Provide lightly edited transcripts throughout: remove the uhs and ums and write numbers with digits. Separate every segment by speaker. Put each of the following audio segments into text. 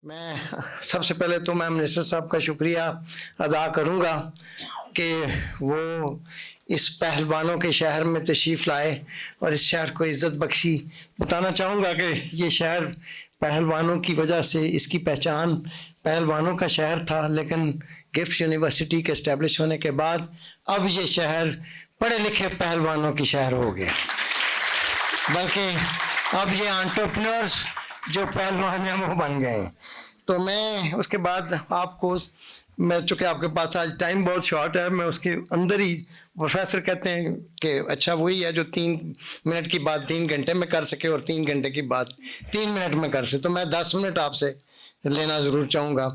Speaker 1: میں سب سے پہلے تو میں منسٹر صاحب کا شکریہ ادا کروں گا کہ وہ اس پہلوانوں کے شہر میں تشریف لائے اور اس شہر کو عزت بخشی. بتانا چاہوں گا کہ یہ شہر پہلوانوں کی وجہ سے اس کی پہچان پہلوانوں کا شہر تھا، لیکن گفٹ یونیورسٹی کے اسٹیبلش ہونے کے بعد اب یہ شہر پڑھے لکھے پہلوانوں کی شہر ہو گیا، بلکہ اب یہ انٹرپرینورز جو پہلوان ہیں وہ بن گئے ہیں. تو میں اس کے بعد آپ کو، میں چونکہ آپ کے پاس آج ٹائم بہت شارٹ ہے، میں اس کے اندر ہی، پروفیسر کہتے ہیں کہ اچھا وہی ہے جو 3 منٹ کی بات 3 گھنٹے میں کر سکے اور 3 گھنٹے کی بات 3 منٹ میں کر سکے، تو میں 10 منٹ آپ سے لینا ضرور چاہوں گا.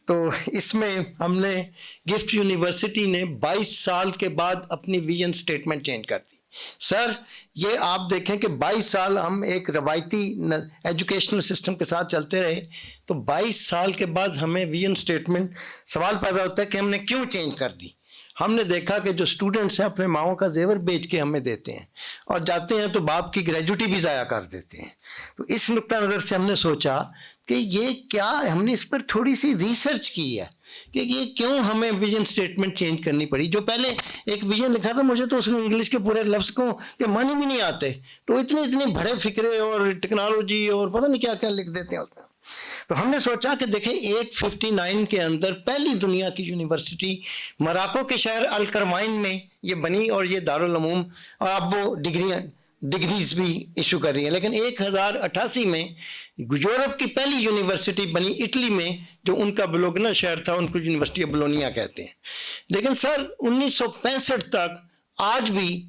Speaker 1: تو اس میں ہم نے گفٹ یونیورسٹی نے 22 سال کے بعد اپنی ویژن سٹیٹمنٹ چینج کر دی. سر یہ آپ دیکھیں کہ 22 سال ہم ایک روایتی ایجوکیشنل سسٹم کے ساتھ چلتے رہے، تو 22 سال کے بعد ہمیں ویژن سٹیٹمنٹ، سوال پیدا ہوتا ہے کہ ہم نے کیوں چینج کر دی. ہم نے دیکھا کہ جو اسٹوڈنٹس ہیں اپنے ماؤں کا زیور بیچ کے ہمیں دیتے ہیں اور جاتے ہیں تو باپ کی گریجوٹی بھی ضائع کر دیتے ہیں. تو اس نقطہ نظر سے ہم نے سوچا کہ یہ کیا، ہم نے اس پر تھوڑی سی ریسرچ کی ہے کہ یہ کیوں ہمیں ویژن سٹیٹمنٹ چینج کرنی پڑی. جو پہلے ایک ویژن لکھا تھا، مجھے تو اس میں انگلش کے پورے لفظ کو کہ معنی بھی نہیں آتے، تو اتنے بڑے فکرے اور ٹیکنالوجی اور پتہ نہیں کیا کیا لکھ دیتے ہیں اس میں. تو ہم نے سوچا کہ دیکھیں 859 کے اندر پہلی دنیا کی یونیورسٹی مراکو کے شہر الکروائن میں یہ بنی اور یہ دارالعلوم، اور اب وہ ڈگریز بھی ایشو کر رہی ہیں. لیکن 1088 میں یورپ کی پہلی یونیورسٹی بنی اٹلی میں، جو ان کا بلوگنا شہر تھا، ان کو یونیورسٹی آف بولونیا کہتے ہیں. لیکن سر 1965 تک آج بھی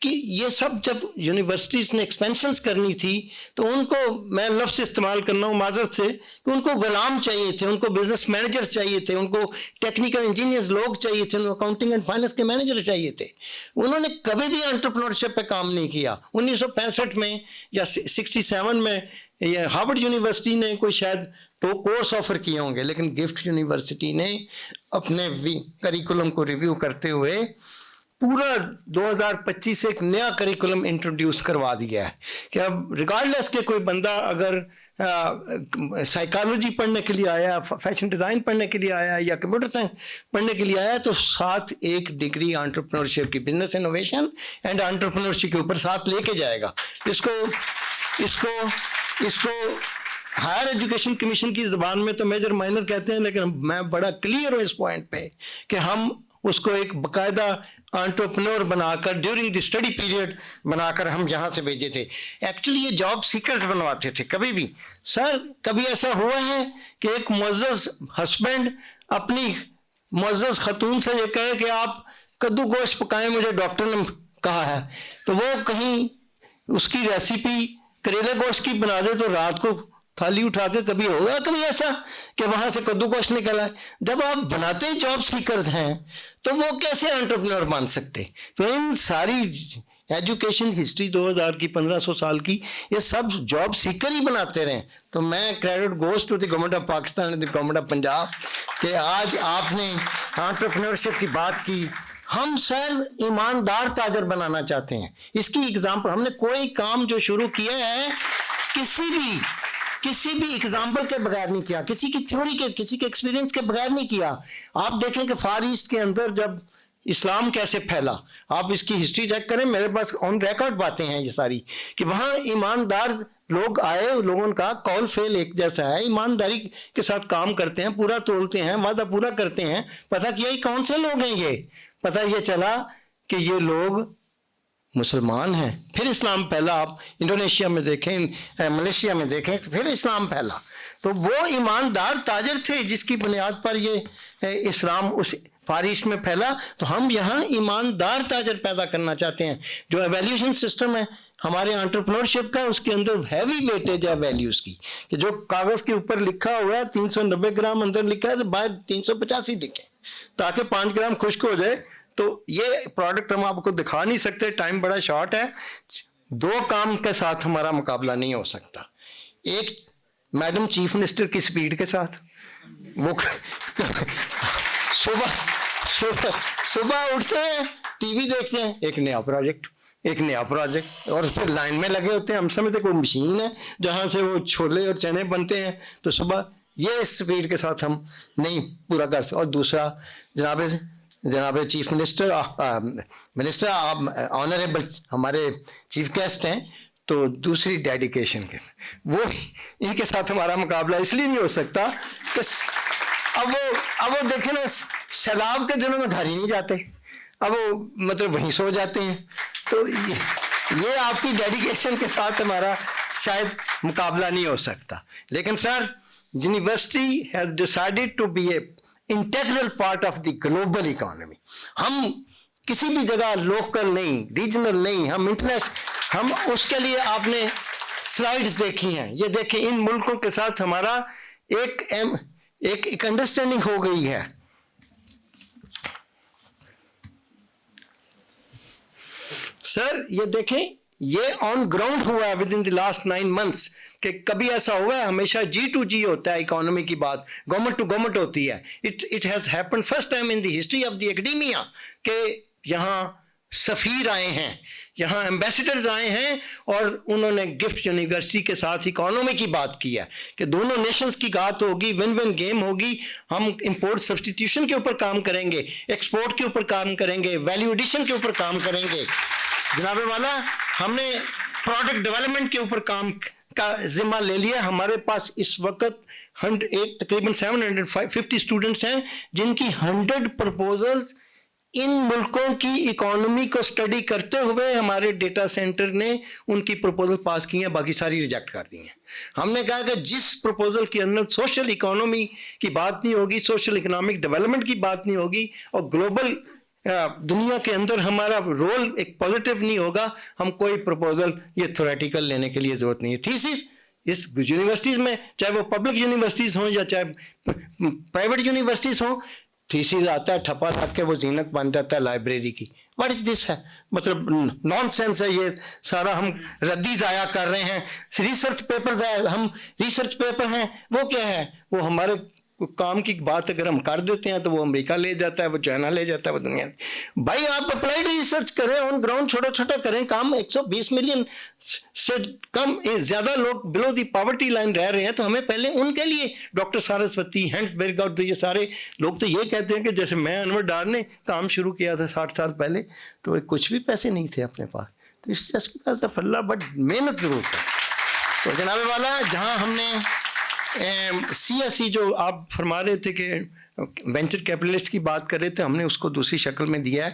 Speaker 1: کہ یہ سب جب یونیورسٹیز نے ایکسپینشنز کرنی تھی تو ان کو، میں لفظ استعمال کرنا ہوں معذرت سے، کہ ان کو غلام چاہیے تھے، ان کو بزنس مینیجرز چاہیے تھے، ان کو ٹیکنیکل انجینئرز لوگ چاہیے تھے، ان کو اکاؤنٹنگ اینڈ فائننس کے مینیجر چاہیے تھے. انہوں نے کبھی بھی انٹرپرینورشپ پہ کام نہیں کیا. 1965 میں یا 67 میں یہ ہارورڈ یونیورسٹی نے کوئی شاید 2 کورس آفر کیے ہوں گے، لیکن گفٹ یونیورسٹی نے اپنے کریکولم کو ریویو کرتے ہوئے پورا 2025 سے ایک نیا کریکولم انٹروڈیوس کروا دیا ہے کہ اب ریگارڈلیس کہ کوئی بندہ اگر سائیکالوجی پڑھنے کے لیے آیا، فیشن ڈیزائن پڑھنے کے لیے آیا یا کمپیوٹر سائنس پڑھنے کے لیے آیا، تو ساتھ ایک ڈگری انٹرپرینورشپ کی، بزنس انوویشن اینڈ انٹرپرینورشپ کے اوپر ساتھ لے کے جائے گا. اس کو ہائر ایجوکیشن کمیشن کی زبان میں تو میجر مائنر کہتے ہیں، لیکن میں بڑا کلیئر ہوں اس پوائنٹ پہ کہ ہم اس کو ایک باقاعدہ انٹرپرینور بنا کر ڈیورنگ دی اسٹڈی پیریڈ بنا کر ہم یہاں سے بھیجے تھے. ایکچولی یہ جاب سیکرز بنواتے تھے. کبھی بھی سر کبھی ایسا ہوا ہے کہ ایک معزز ہسبینڈ اپنی معزز خاتون سے یہ کہے کہ آپ کدو گوشت پکائیں، مجھے ڈاکٹر نے کہا ہے، تو وہ کہیں اس کی ریسیپی کریلے گوشت کی بنا دے تو رات کو تھالی اٹھا کے، کبھی ہوگا کبھی ایسا کہ وہاں سے کدو گوشت نکل آئے؟ جب آپ بناتے ہی جاب سیکرز ہیں تو وہ کیسے انٹرپرینور بن سکتے؟ تو ان ساری ایجوکیشن ہسٹری 2000 کی 1500 سال کی یہ سب جاب سیکر ہی بناتے رہے. تو میں credit goes to the government of Pakistan and the government of Punjab کہ آج آپ نے انٹرپرینورشپ کی بات کی. ہم سر ایماندار تاجر بنانا چاہتے ہیں. اس کی اگزامپل، ہم نے کوئی کام جو شروع کیا ہے کسی بھی اگزامپل کے بغیر نہیں کیا، کسی کی تھیوری کے، کسی کے ایکسپیرینس کے بغیر نہیں کیا. آپ دیکھیں کہ فار ایسٹ کے اندر جب اسلام کیسے پھیلا، آپ اس کی ہسٹری چیک کریں، میرے پاس آن ریکارڈ باتیں ہیں یہ ساری، کہ وہاں ایماندار لوگ آئے، لوگوں کا قول فعل ایک جیسا ہے، ایمانداری کے ساتھ کام کرتے ہیں، پورا تولتے ہیں، وعدہ پورا کرتے ہیں. پتہ کیا یہ کون سے لوگ ہیں؟ یہ پتہ یہ چلا کہ یہ لوگ مسلمان ہیں. پھر اسلام پھیلا. آپ انڈونیشیا میں دیکھیں، ملیشیا میں دیکھیں، پھر اسلام پھیلا. تو وہ ایماندار تاجر تھے جس کی بنیاد پر یہ اسلام اس فار ایسٹ میں پھیلا. تو ہم یہاں ایماندار تاجر پیدا کرنا چاہتے ہیں. جو ایویلیوشن سسٹم ہے ہمارے انٹرپرینورشپ کا، اس کے اندر ہیوی ویٹیج ہے ویلیوز کی، کہ جو کاغذ کے اوپر لکھا ہوا ہے 390 گرام اندر لکھا ہے تو باہر 385 لکھیں تاکہ 5 گرام خشک ہو جائے. تو یہ پروڈکٹ ہم آپ کو دکھا نہیں سکتے، ٹائم بڑا شارٹ ہے. 2 کام کے ساتھ ہمارا مقابلہ نہیں ہو سکتا. ایک میڈم چیف منسٹر کی سپیڈ کے ساتھ، وہ صبح اٹھتے ہیں، ٹی وی دیکھتے ہیں، ایک نیا پروجیکٹ، اور پھر لائن میں لگے ہوتے ہیں. ہم سمجھتے کوئی مشین ہے جہاں سے وہ چھولے اور چنے بنتے ہیں. تو صبح یہ اسپیڈ کے ساتھ ہم نہیں پورا کر سکتے. اور دوسرا جناب چیف منسٹر آپ آنریبل ہمارے چیف گیسٹ ہیں, تو دوسری ڈیڈیکیشن کے وہ ان کے ساتھ ہمارا مقابلہ اس لیے نہیں ہو سکتا کہ اب وہ دیکھیں نا, سیلاب کے دنوں میں گھر ہی نہیں جاتے, اب وہ مطلب وہیں سو جاتے ہیں. تو یہ آپ کی ڈیڈیکیشن کے ساتھ ہمارا شاید مقابلہ نہیں ہو سکتا. لیکن sir, university has decided to be a integral part of the global economy. ہم کسی بھی جگہ لوکل نہیں, ریجنل نہیں, ہم انٹرنیشنل, ہم اس کے لیے آپ نے سلائیڈز دیکھی ہیں, یہ دیکھیں ان ملکوں کے ساتھ ہمارا ایک انڈرسٹینڈنگ ہو گئی ہے. سر یہ دیکھیں, یہ آن گراؤنڈ ہوا ہے with in the last 9 months, کہ کبھی ایسا ہوا ہے, ہمیشہ G2G ہوتا ہے اکانومی کی بات, گورنمنٹ ٹو گورنمنٹ ہوتی ہے. It has happened first time in the history of the academia کہ یہاں سفیر آئے ہیں, یہاں ایمبیسڈرز آئے ہیں, اور انہوں نے گفٹ یونیورسٹی کے ساتھ اکانومی کی بات کی ہے کہ دونوں نیشنز کی بات ہوگی, ون ون گیم ہوگی. ہم امپورٹ سبسٹیٹیوشن کے اوپر کام کریں گے, ایکسپورٹ کے اوپر کام کریں گے, ویلیو ایڈیشن کے اوپر کام کریں گے. جناب والا, ہم نے پروڈکٹ ڈیولپمنٹ کے اوپر کام کا ذمہ لے لیا. ہمارے پاس اس وقت تقریباً 750 اسٹوڈنٹس ہیں جن کی 100 پرپوزلز ان ملکوں کی اکانومی کو اسٹڈی کرتے ہوئے ہمارے ڈیٹا سینٹر نے ان کی پرپوزل پاس کی ہیں, باقی ساری ریجیکٹ کر دی ہیں. ہم نے کہا کہ جس پرپوزل کے اندر سوشل اکانومی کی بات نہیں ہوگی, سوشل اکنامک ڈیولپمنٹ کی بات نہیں ہوگی, اور گلوبل دنیا کے اندر ہمارا رول ایک پازیٹیو نہیں ہوگا, ہم کوئی پرپوزل یہ تھیوریٹیکل لینے کے لیے ضرورت نہیں ہے. تھیسس اس یونیورسٹیز میں, چاہے وہ پبلک یونیورسٹیز ہوں یا چاہے پرائیویٹ یونیورسٹیز ہوں, تھیسس آتا ہے, ٹھپا لگ کے وہ زینت بن جاتا ہے لائبریری کی. واٹ از دس ہے, مطلب نان سینس ہے یہ سارا, ہم ردی ضائع کر رہے ہیں. ریسرچ پیپرز ہے, ہم ریسرچ پیپر ہیں, وہ کیا ہے, وہ ہمارے کام کی بات اگر ہم کر دیتے ہیں تو وہ امریکہ لے جاتا ہے, وہ چائنا لے جاتا ہے, وہ دنیا. بھائی آپ اپلائیڈ ریسرچ کریں, آن گراؤنڈ چھوٹا چھوٹا کریں کام. 120 ملین سے کم زیادہ لوگ بلو دی پاورٹی لائن رہ رہے ہیں, تو ہمیں پہلے ان کے لیے ڈاکٹر سارسوتی, ہینس برگ آؤٹ, یہ سارے لوگ تو یہ کہتے ہیں کہ جیسے میں انور ڈار نے کام شروع کیا تھا 60 سال پہلے, تو کچھ بھی پیسے نہیں تھے اپنے پاس, تو اس just because of Allah, but محنت ضرور ہے. تو جناب والا, جہاں ہم نے CSE جو آپ فرما رہے تھے کہ وینچر کیپٹلسٹ کی بات کر رہے تھے, ہم نے اس کو دوسری شکل میں دیا ہے.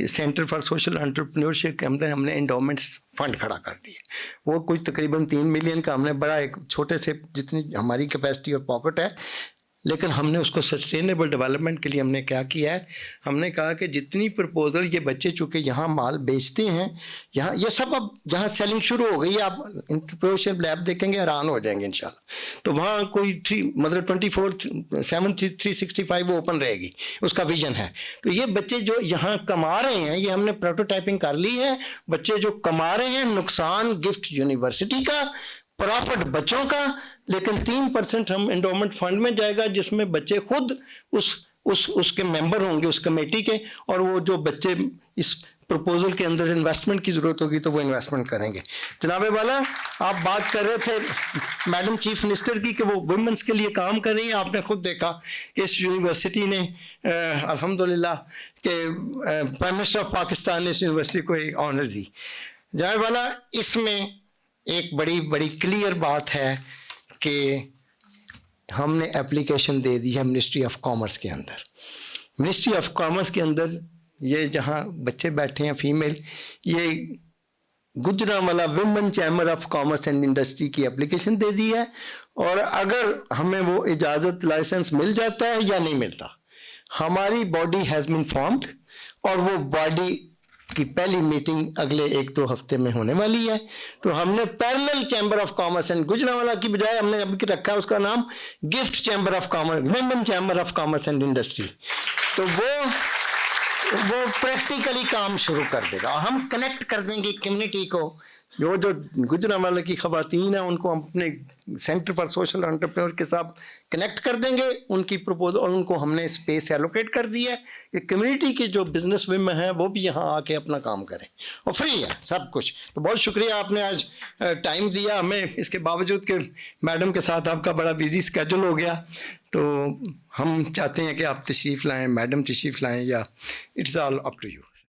Speaker 1: سینٹر فار سوشل انٹرپرینیورشپ کے اندر ہم نے انڈومنٹس فنڈ کھڑا کر دیا. وہ کچھ تقریباً 3 ملین کا ہم نے بڑا ایک چھوٹے سے جتنی ہماری کیپیسٹی اور پاکٹ ہے, لیکن ہم نے اس کو سسٹینیبل ڈیولپمنٹ کے لیے ہم نے کیا کیا ہے, ہم نے کہا کہ جتنی پرپوزل یہ بچے چونکہ یہاں مال بیچتے ہیں, یہاں یہ سب اب جہاں سیلنگ شروع ہو گئی ہے, آپ انٹرپرینیورشپ لیب دیکھیں گے حیران ہو جائیں گے انشاءاللہ. تو وہاں کوئی مطلب 24/7/365 وہ اوپن رہے گی, اس کا ویژن ہے. تو یہ بچے جو یہاں کما رہے ہیں, یہ ہم نے پروٹوٹائپنگ کر لی ہے, بچے جو کما رہے ہیں, نقصان گفٹ یونیورسٹی کا, پرافٹ بچوں کا, لیکن 3% ہم انڈومنٹ فنڈ میں جائے گا, جس میں بچے خود اس کے ممبر ہوں گے, اس کمیٹی کے, اور وہ جو بچے اس پروپوزل کے اندر انویسٹمنٹ کی ضرورت ہوگی تو وہ انویسٹمنٹ کریں گے. جناب والا, آپ بات کر رہے تھے میڈم چیف منسٹر کی کہ وہ ویمنس کے لیے کام کر رہی ہیں. آپ نے خود دیکھا کہ اس یونیورسٹی نے الحمدللہ کہ پرائم منسٹر آف پاکستان نے اس یونیورسٹی کو ایک آنر دی. جناب والا, اس میں ایک بڑی کلیئر بات ہے کہ ہم نے اپلیکیشن دے دی ہے منسٹری آف کامرس کے اندر. منسٹری آف کامرس کے اندر یہ جہاں بچے بیٹھے ہیں فیمیل, یہ Gujranwala women chamber of commerce and industry کی اپلیکیشن دے دی ہے, اور اگر ہمیں وہ اجازت لائسنس مل جاتا ہے یا نہیں ملتا, ہماری باڈی ہیز بین فارمڈ, اور وہ باڈی کی پہلی میٹنگ اگلے 1-2 ہفتے میں ہونے والی ہے. تو ہم نے parallel chamber of commerce and Gujranwala کی بجائے ہم نے اب رکھا اس کا نام gift chamber of commerce, women chamber of commerce and industry. تو وہ پریکٹیکلی کام شروع کر دے گا, ہم کنیکٹ کر دیں گے کمیونٹی کو جو گجرانوالہ کی خواتین ہیں ان کو ہم اپنے سینٹر فار سوشل انٹرپرینور کے ساتھ کنیکٹ کر دیں گے. ان کی پروپوزل اور ان کو ہم نے اسپیس ایلوکیٹ کر دی ہے کہ کمیونٹی کے جو بزنس ویمن ہیں وہ بھی یہاں آ کے اپنا کام کریں, اور فری ہے سب کچھ. تو بہت شکریہ آپ نے آج ٹائم دیا ہمیں, اس کے باوجود کہ میڈم کے ساتھ آپ کا بڑا بیزی اسکیجول ہو گیا. تو ہم چاہتے ہیں کہ آپ تشریف لائیں, میڈم تشریف لائیں, یا it's all up to you.